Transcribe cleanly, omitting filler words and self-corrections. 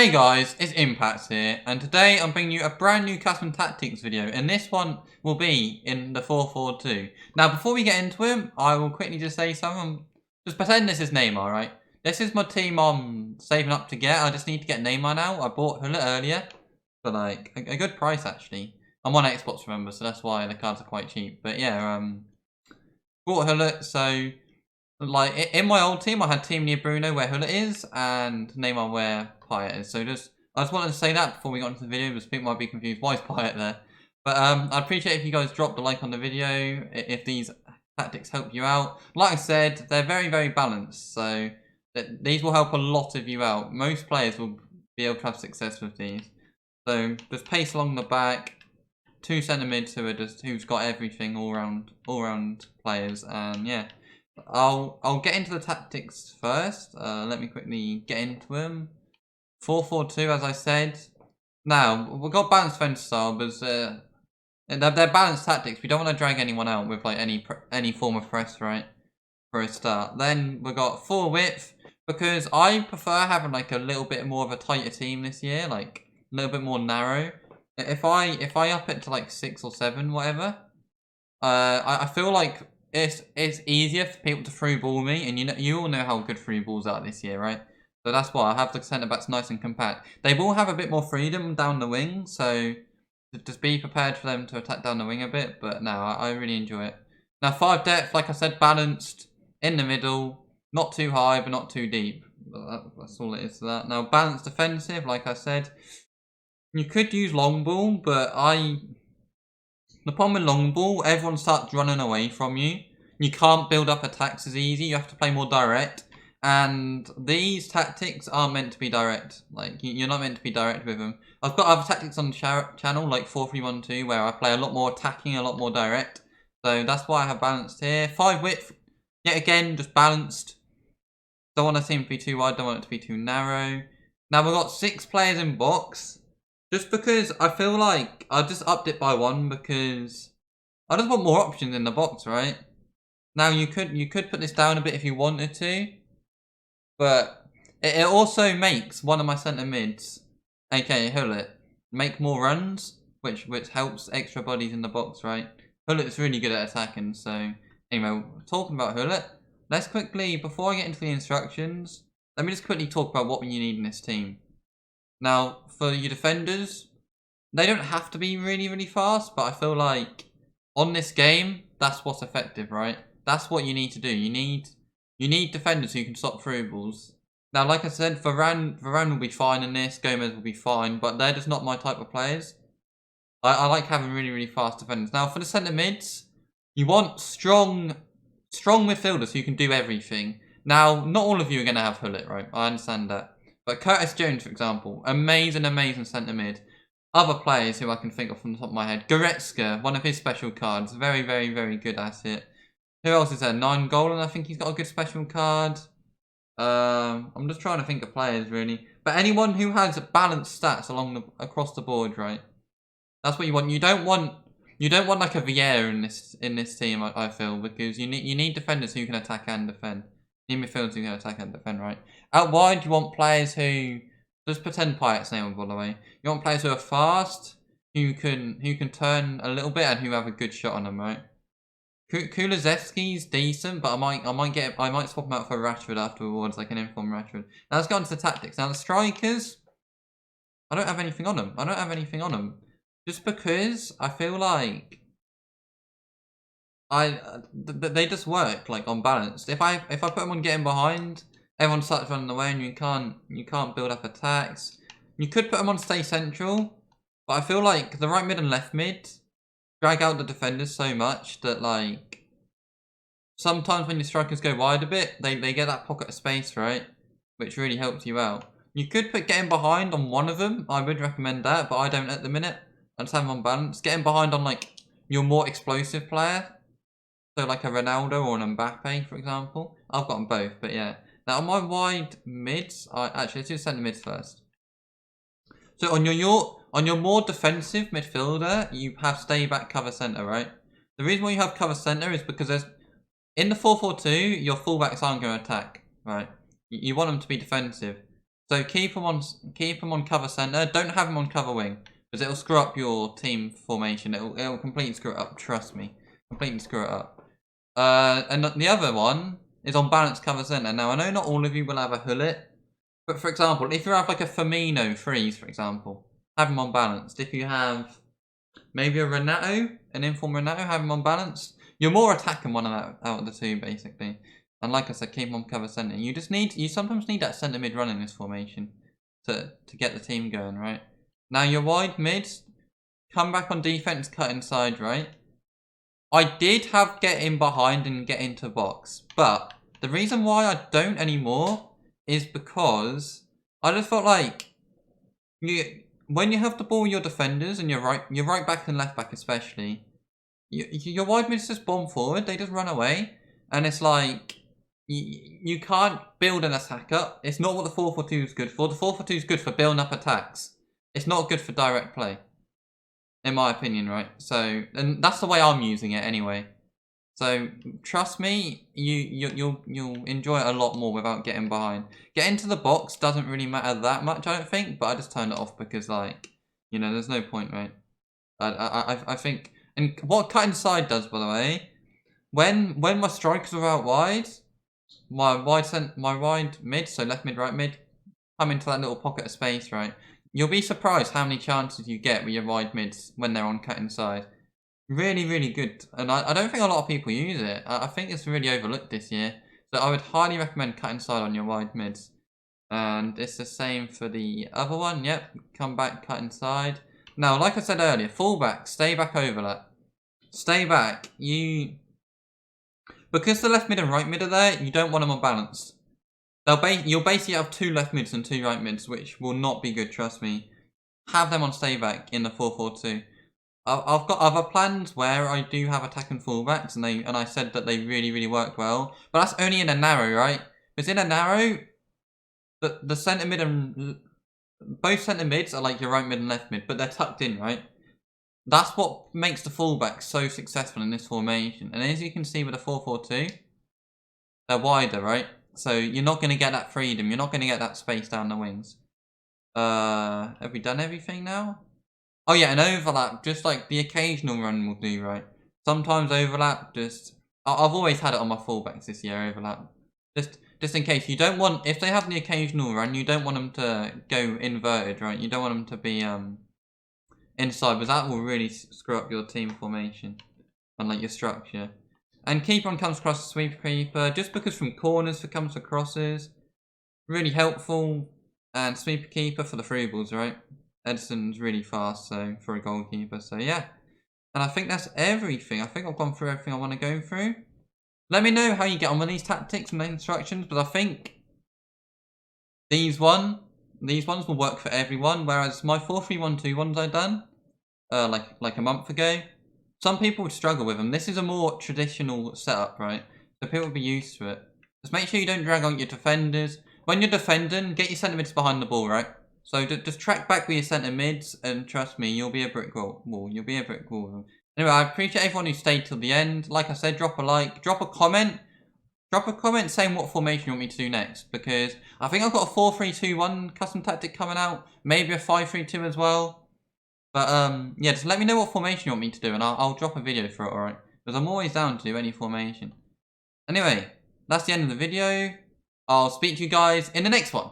Hey guys, it's Impact here, and today I'm bringing you a brand new custom tactics video, and this one will be in the 4-4-2. Now, before we get into it, I will quickly just say something. Just pretend this is Neymar, right? This is my team I'm saving up to get. I just need to get Neymar now. I bought Hullet earlier for like a good price actually. I'm on Xbox, remember, so that's why the cards are quite cheap. But yeah, bought Hullet, so like in my old team, I had Team near Bruno where Hullet is, and Neymar where Payet is. So I just wanted to say that before we got into the video, because people might be confused. Why is Payet there? But I'd appreciate if you guys dropped a like on the video if these tactics help you out. Like I said, they're very, very balanced, so these will help a lot of you out. Most players will be able to have success with these. So just pace along the back, 2 centre mids who's got everything all round players, and yeah. I'll get into the tactics first. Let me quickly get into them. 4-4-2, as I said. Now we've got balanced defense style, but they're balanced tactics. We don't want to drag anyone out with like any form of press, right? For a start. Then we got 4 width, because I prefer having like a little bit more of a tighter team this year, like a little bit more narrow. If I up it to like 6 or 7, whatever, I feel like it's easier for people to through ball me, and you all know how good through balls are this year, right? So that's why I have the centre backs nice and compact. They will have a bit more freedom down the wing, so just be prepared for them to attack down the wing a bit. But no, I really enjoy it. Now 5 depth, like I said, balanced in the middle, not too high but not too deep. That's all it is to that. Now balanced defensive, like I said, you could use long ball, but the problem with long ball, everyone starts running away from you. You can't build up attacks as easy. You have to play more direct. And these tactics aren't meant to be direct. Like, you're not meant to be direct with them. I've got other tactics on the channel, like 4-3-1-2, where I play a lot more attacking, a lot more direct. So that's why I have balanced here. 5 width, yet again, just balanced. Don't want the team to be too wide, don't want it to be too narrow. Now we've got 6 players in box. Just because I feel like I just upped it by 1, because I just want more options in the box, right? Now you could put this down a bit if you wanted to, but it also makes one of my centre mids, aka Hullet, make more runs, which helps extra bodies in the box, right? Hullet's really good at attacking, so anyway, talking about Hullet, let's quickly, before I get into the instructions, let me just quickly talk about what you need in this team. Now, for your defenders, they don't have to be really, really fast, but I feel like on this game, that's what's effective, right? That's what you need to do. You need defenders who can stop through balls. Now, like I said, Varane will be fine in this, Gomez will be fine, but they're just not my type of players. I like having really, really fast defenders. Now, for the centre mids, you want strong midfielders who can do everything. Now, not all of you are going to have Hullet, right? I understand that. But Curtis Jones, for example, amazing centre mid. Other players who I can think of from the top of my head. Goretzka, one of his special cards. Very, very, very good at it. Who else is there? 9 goal, and I think he's got a good special card. I'm just trying to think of players, really. But anyone who has balanced stats across the board, right? That's what you want. You don't want like a Vieira in this team, I feel, because you need defenders who can attack and defend. You need midfielders who can attack and defend, right? Out wide, you want players who, just pretend Payet's name, by the way. You want players who are fast, who can turn a little bit, and who have a good shot on them, right? Kulusevski's decent, but I might swap him out for Rashford afterwards, like an inform Rashford. Now let's go on to the tactics. Now the strikers, I don't have anything on them. Just because I feel like they just work like on balance. If I put them on getting behind, everyone starts running away, and you can't build up attacks. You could put them on stay central, but I feel like the right mid and left mid drag out the defenders so much that, like, sometimes when your strikers go wide a bit, they get that pocket of space, right? Which really helps you out. You could put getting behind on one of them. I would recommend that, but I don't at the minute. I just have them on balance. Getting behind on, like, your more explosive player. So, like a Ronaldo or an Mbappe, for example. I've got them both, but yeah. Now, on my wide mids, actually, let's do centre mids first. So, on your more defensive midfielder, you have stay back cover centre, right? The reason why you have cover centre is because in the 4-4-2, your fullbacks aren't going to attack, right? You want them to be defensive. So keep them on cover center. Don't have them on cover wing, because it'll screw up your team formation. It'll completely screw it up. Trust me, completely screw it up. And the other one is on balanced cover center. Now I know not all of you will have a Hullet, but for example, if you have like a Firmino freeze, for example, have him on balanced. If you have maybe a Renato, an informed Renato, have him on balanced. You're more attacking one out of the two, basically. And like I said, keep him on cover centre. You sometimes need that centre mid run in this formation to get the team going, right? Now your wide mids, come back on defense, cut inside, right? I did have get in behind and get into box, but the reason why I don't anymore is because I just felt like when you have the ball with your defenders and your right back and left back especially, your wide mids just bomb forward. They just run away, and it's like you can't build an attack up. It's not what the 4-4-2 is good for. The 4-4-2 is good for building up attacks. It's not good for direct play, in my opinion, right? So, and that's the way I'm using it anyway. So trust me, you'll enjoy it a lot more without getting behind. Getting to the box doesn't really matter that much, I don't think. But I just turned it off because, like, you know, there's no point, right? I think, and what cut inside does, by the way, when my strikers are out wide, my wide mid, so left mid, right mid, come into that little pocket of space, right? You'll be surprised how many chances you get with your wide mids when they're on cut inside. Really, really good. And I don't think a lot of people use it. I think it's really overlooked this year. So I would highly recommend cut inside on your wide mids. And it's the same for the other one. Yep, come back, cut inside. Now, like I said earlier, fullback, stay back overlap. Stay back. Because the left mid and right mid are there, you don't want them unbalanced. You'll basically have 2 left mids and 2 right mids, which will not be good, trust me. Have them on stay back in the 4-4-2. I've got other plans where I do have attacking fullbacks, and I said that they really, really work well. But that's only in a narrow, right? Because in a narrow, the centre mid and both centre mids are like your right mid and left mid, but they're tucked in, right? That's what makes the fullback so successful in this formation. And as you can see with the 4-4-2, they're wider, right? So you're not going to get that freedom. You're not going to get that space down the wings. Have we done everything now? Oh yeah, an overlap, just like the occasional run will do, right? Sometimes overlap, I've always had it on my fullbacks this year, overlap. Just in case, you don't want, if they have the occasional run, you don't want them to go inverted, right? You don't want them to be inside, because that will really screw up your team formation and like your structure. And keeper on comes across sweeper keeper, just because from corners it comes for crosses. Really helpful. And sweeper keeper for the through balls, right? Edison's really fast, so for a goalkeeper, so yeah. And I think that's everything. I think I've gone through everything I want to go through. Let me know how you get on with these tactics and the instructions, but I think these ones will work for everyone, whereas my 4-3-1-2 ones I've done, like a month ago, some people would struggle with them. This is a more traditional setup, right? So people will be used to it. Just make sure you don't drag on your defenders. When you're defending, get your centre mids behind the ball, right? So just track back with your centre mids, and trust me, you'll be a brick wall. You'll be a brick wall. Anyway, I appreciate everyone who stayed till the end. Like I said, drop a like, drop a comment. Drop a comment saying what formation you want me to do next, because I think I've got a 4-3-2-1 custom tactic coming out. Maybe a 5-3-2 as well. But yeah, just let me know what formation you want me to do, and I'll drop a video for it, alright? Because I'm always down to do any formation. Anyway, that's the end of the video. I'll speak to you guys in the next one.